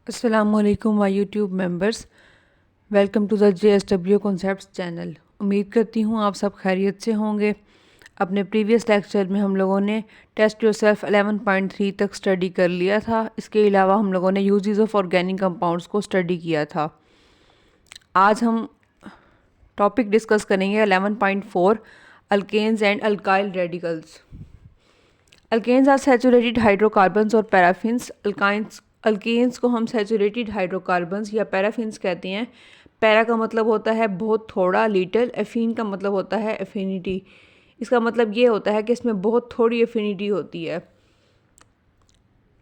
अस्सलामुअलैकुम my YouTube members, welcome to the JSW concepts channel. उम्मीद करती हूँ आप सब खैरियत से होंगे। अपने प्रीवियस लेक्चर में हम लोगों ने टेस्ट योरसेल्फ 11.3 तक स्टडी कर लिया था। इसके अलावा हम लोगों ने यूजेस ऑफ ऑर्गेनिक कंपाउंड्स को स्टडी किया था। आज हम टॉपिक डिस्कस करेंगे 11.4 alkanes and alkyl radicals. Alkanes are saturated hydrocarbons और पैराफिन्स। अल्केन्स को हम सैचुरेटेड हाइड्रोकार्बन्स या पैराफिन्स कहते हैं। पैरा का मतलब होता है बहुत थोड़ा, लिटिल। एफिन का मतलब होता है एफिनिटी। इसका मतलब ये होता है कि इसमें बहुत थोड़ी एफिनिटी होती है।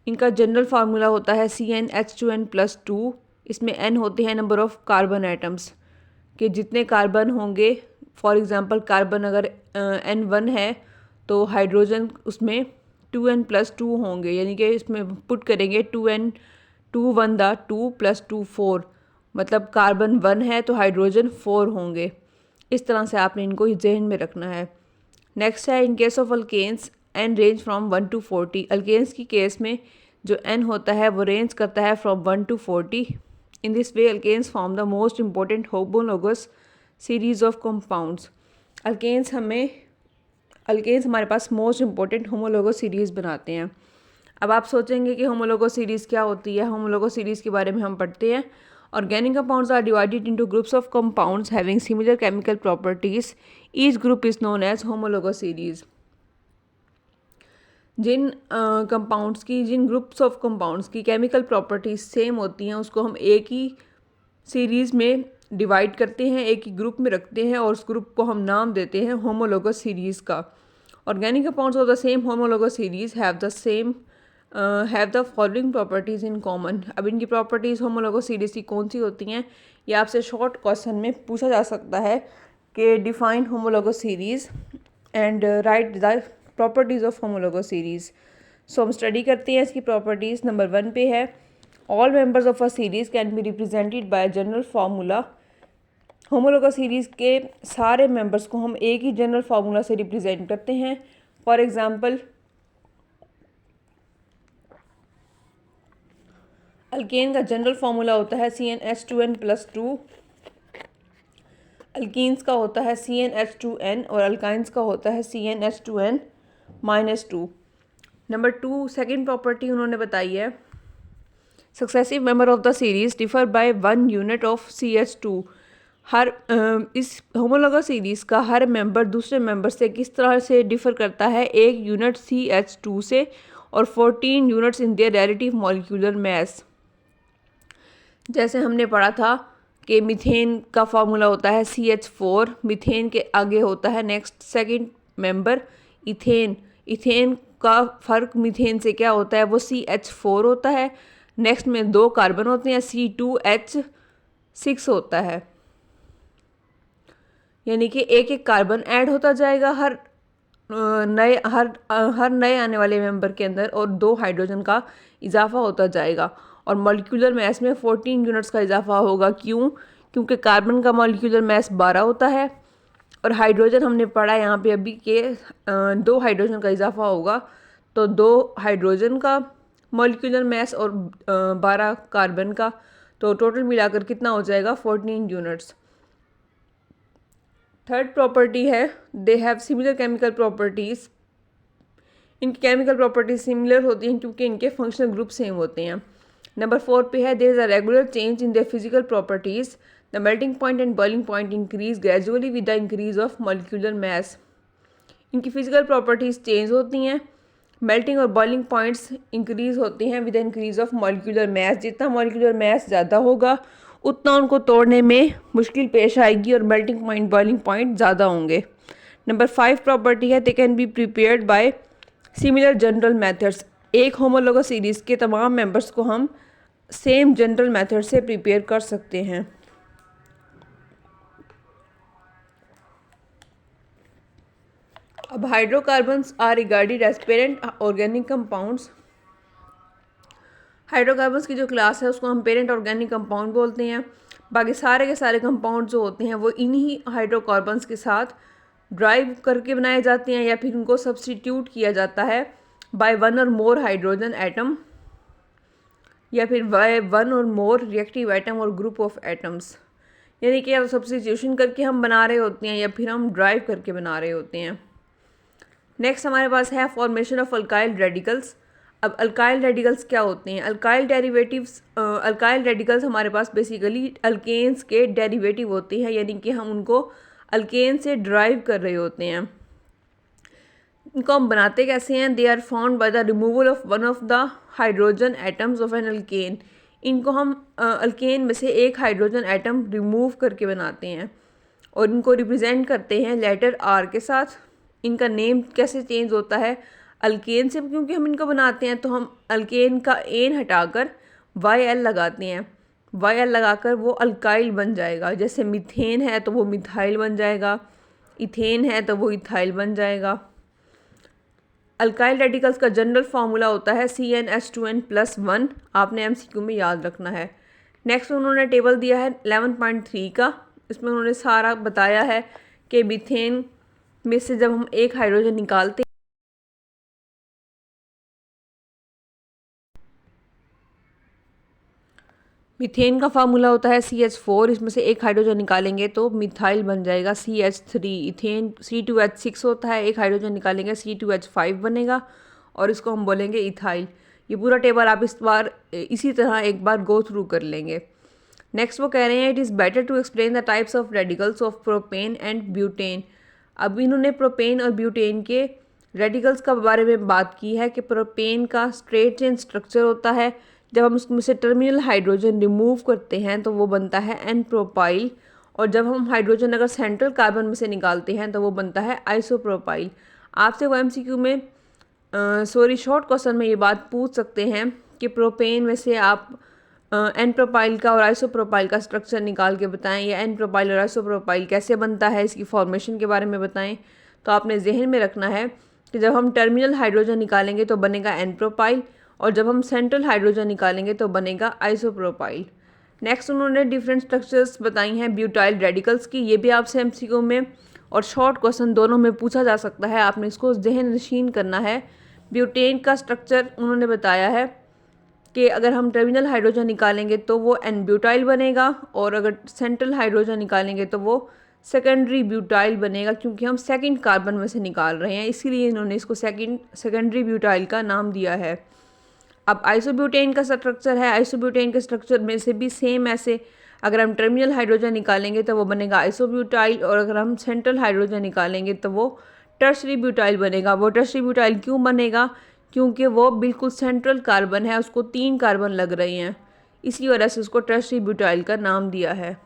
इनका जनरल फार्मूला होता है CnH2n+2। इसमें n होते हैं नंबर ऑफ कार्बन एटम्स कि जितने कार्बन होंगे। फॉर एग्ज़ाम्पल कार्बन अगर N1 है तो हाइड्रोजन उसमें 2n+2 होंगे, यानी कि इसमें पुट करेंगे 2n 2 1 दा 2 + 2 4, मतलब कार्बन 1 है तो हाइड्रोजन 4 होंगे। इस तरह से आपने इनको जहन में रखना है। नेक्स्ट है in case of alkanes n range from 1 to 40। Alkanes की केस में जो n होता है वो रेंज करता है from 1 to 40। In this way alkanes form the most important homologous series of compounds. Alkanes हमारे पास मोस्ट इंपॉर्टेंट होमोलोगस सीरीज़ बनाते हैं। अब आप सोचेंगे कि होमोलोगस सीरीज़ क्या होती है। होमोलोगस सीरीज़ के बारे में हम पढ़ते हैं। Organic compounds are divided into groups of compounds having similar chemical properties. Each group is known as homologous series. जिन ग्रुप्स ऑफ कंपाउंड्स की केमिकल प्रॉपर्टीज सेम होती हैं उसको हम एक ही सीरीज़ में डिवाइड करते हैं, एक ही ग्रुप में रखते हैं और उस ग्रुप को हम नाम देते हैं होमोलोगस सीरीज़ का। Organic compounds of the same homologous series have the following properties in common. अब इनकी प्रॉपर्टीज़ होमोलोगस सीरीज़ की कौन सी होती हैं, ये आपसे शॉर्ट क्वेश्चन में पूछा जा सकता है कि define homologous series and write the properties of homologous series. So हम स्टडी करते हैं इसकी प्रॉपर्टीज़। नंबर 1 पे है all members of a series can be represented by general formula. Homologous series के सारे मेंबर्स को हम एक ही जनरल फार्मूला से रिप्रेजेंट करते हैं। फॉर एग्जांपल अल्केन का जनरल फार्मूला होता है CnH2n+2। अल्कीन्स का होता है CnH2n और अल्काइंस का होता है CnH2n-2। नंबर 2 सेकेंड प्रॉपर्टी उन्होंने बताई है successive member of the series differ by 1 unit of CH2। इस होमोलोगस सीरीज़ का हर मेंबर दूसरे मेंबर से किस तरह से डिफ़र करता है, 1 यूनिट CH2 से और 14 units in their relative molecular mass. जैसे हमने पढ़ा था कि मीथेन का फार्मूला होता है CH4। मीथेन के आगे होता है next second member ethane. Ethane का फ़र्क मीथेन से क्या होता है, वो CH4 होता है। नेक्स्ट में 2 कार्बन होते हैं, C2H6 होता है, यानी कि एक एक कार्बन ऐड होता जाएगा हर नए आने वाले मेंबर के अंदर और 2 हाइड्रोजन का इजाफा होता जाएगा और मॉलिक्यूलर मास में 14 यूनिट्स का इजाफा होगा। क्यों? क्योंकि कार्बन का मॉलिक्यूलर मास 12 होता है और हाइड्रोजन हमने पढ़ा यहाँ पे अभी के 2 हाइड्रोजन का इजाफा होगा, तो 2 हाइड्रोजन का मॉलिक्यूलर मास और 12 कार्बन का, तो टोटल मिलाकर कितना हो जाएगा 14 यूनिट्स। थर्ड प्रॉपर्टी है they have similar chemical properties. इनकी केमिकल प्रॉपर्टीज सिमिलर होती हैं क्योंकि इनके फंक्शनल ग्रुप सेम होते हैं। नंबर 4 पे है there is a regular change in their physical properties. The melting point and boiling point increase gradually with the increase of molecular mass. इनकी फिजिकल प्रॉपर्टीज़ चेंज होती हैं। मेल्टिंग और boiling points increase होते हैं with the increase of molecular मास। जितना molecular mass ज़्यादा होगा उतना उनको तोड़ने में मुश्किल पेश आएगी और मेल्टिंग पॉइंट बॉइलिंग पॉइंट ज़्यादा होंगे। नंबर 5 प्रॉपर्टी है they can be prepared by similar general methods. एक होमोलोगस सीरीज़ के तमाम मेंबर्स को हम सेम जनरल मेथड से प्रिपेयर कर सकते हैं। अब hydrocarbons are regarded as parent organic compounds. Hydrocarbons की जो क्लास है उसको हम पेरेंट ऑर्गेनिक कंपाउंड बोलते हैं। बाकी सारे के सारे कंपाउंड जो होते हैं वो इन्हीं हाइड्रोकार्बन्स के साथ ड्राइव करके बनाए जाते हैं या फिर उनको सब्सटीट्यूट किया जाता है बाय 1 और मोर हाइड्रोजन एटम या फिर वन और मोर रिएक्टिव आइटम और ग्रुप ऑफ एटम्स, यानी कि या सब्स्टिट्यूशन करके हम बना रहे होते हैं या फिर हम ड्राइव करके बना रहे होते हैं। नेक्स्ट हमारे पास है फॉर्मेशन ऑफ अल्काइल रेडिकल्स। अब अल्काइल रेडिकल्स क्या होते हैं? अल्काइल रेडिकल्स हमारे पास बेसिकली अल्केन्स के डेरिवेटिव होते हैं, यानी कि हम उनको अल्केन से ड्राइव कर रहे होते हैं। इनको हम बनाते कैसे हैं? They are found by the removal of one of the hydrogen atoms of an alkane. इनको हम अल्केन में से एक हाइड्रोजन एटम रिमूव करके बनाते हैं और इनको रिप्रेजेंट करते हैं लेटर आर के साथ। इनका नेम कैसे चेंज होता है? अल्केन से क्योंकि हम इनको बनाते हैं तो हम अल्केन का एन हटाकर YL लगाते हैं। YL लगाकर वो अल्काइल बन जाएगा। जैसे मीथेन है तो वो मिथाइल बन जाएगा, इथेन है तो वो इथाइल बन जाएगा। अल्काइल रेडिकल्स का जनरल फार्मूला होता है CnH2n+1। आपने MCQ में याद रखना है। नेक्स्ट उन्होंने टेबल दिया है 11.3 का। इसमें उन्होंने सारा बताया है कि मीथेन में से जब हम एक हाइड्रोजन निकालते मीथेन का फार्मूला होता है CH4। इसमें से एक हाइड्रोजन निकालेंगे तो मिथाइल बन जाएगा CH3। इथेन C2H6 होता है, एक हाइड्रोजन निकालेंगे C2H5 बनेगा और इसको हम बोलेंगे इथाइल। ये पूरा टेबल आप इसी तरह एक बार गो थ्रू कर लेंगे। नेक्स्ट वो कह रहे हैं it is better to explain the types of radicals of propane and butane. अब इन्होंने प्रोपेन और ब्यूटेन के रेडिकल्स का बारे में बात की है कि प्रोपेन का स्ट्रेट चेन स्ट्रक्चर होता है। जब हम उसमें से टर्मिनल हाइड्रोजन रिमूव करते हैं तो वो बनता है एन प्रोपाइल, और जब हम हाइड्रोजन अगर सेंट्रल कार्बन में से निकालते हैं तो वो बनता है आइसोप्रोपाइल। आपसे वो MCQ में शॉर्ट क्वेश्चन में ये बात पूछ सकते हैं कि प्रोपेन में से आप एन प्रोपाइल का और आइसोप्रोपाइल का स्ट्रक्चर निकाल के बताएं, या एन प्रोपाइल और आइसोप्रोपाइल कैसे बनता है इसकी फॉर्मेशन के बारे में बताएं। तो आपने जहन में रखना है कि जब हम टर्मिनल हाइड्रोजन निकालेंगे तो बनेगा एन प्रोपाइल, और जब हम सेंट्रल हाइड्रोजन निकालेंगे तो बनेगा आइसोप्रोपाइल। नेक्स्ट उन्होंने डिफरेंट स्ट्रक्चर्स बताई हैं ब्यूटाइल रेडिकल्स की। ये भी आपसे MCQ में और शॉर्ट क्वेश्चन दोनों में पूछा जा सकता है। आपने इसको जहन नशीन करना है। ब्यूटेन का स्ट्रक्चर उन्होंने बताया है कि अगर हम टर्मिनल हाइड्रोजन निकालेंगे तो वो एन ब्यूटाइल बनेगा, और अगर सेंट्रल हाइड्रोजन निकालेंगे तो वो सेकेंडरी ब्यूटाइल बनेगा, क्योंकि हम सेकंड कार्बन में से निकाल रहे हैं, इसीलिए इन्होंने इसको सेकेंडरी ब्यूटाइल का नाम दिया है। अब आइसोब्यूटेन का स्ट्रक्चर है। आइसोब्यूटेन के स्ट्रक्चर में से भी सेम ऐसे अगर हम टर्मिनल हाइड्रोजन निकालेंगे तो वो बनेगा आइसोब्यूटाइल, और अगर हम सेंट्रल हाइड्रोजन निकालेंगे तो वो टर्शरी ब्यूटाइल बनेगा। वो टर्शरी ब्यूटाइल क्यों बनेगा? क्योंकि वो बिल्कुल सेंट्रल कार्बन है, उसको 3 कार्बन लग रहे हैं, इसी वजह से उसको टर्शरी ब्यूटाइल का नाम दिया है।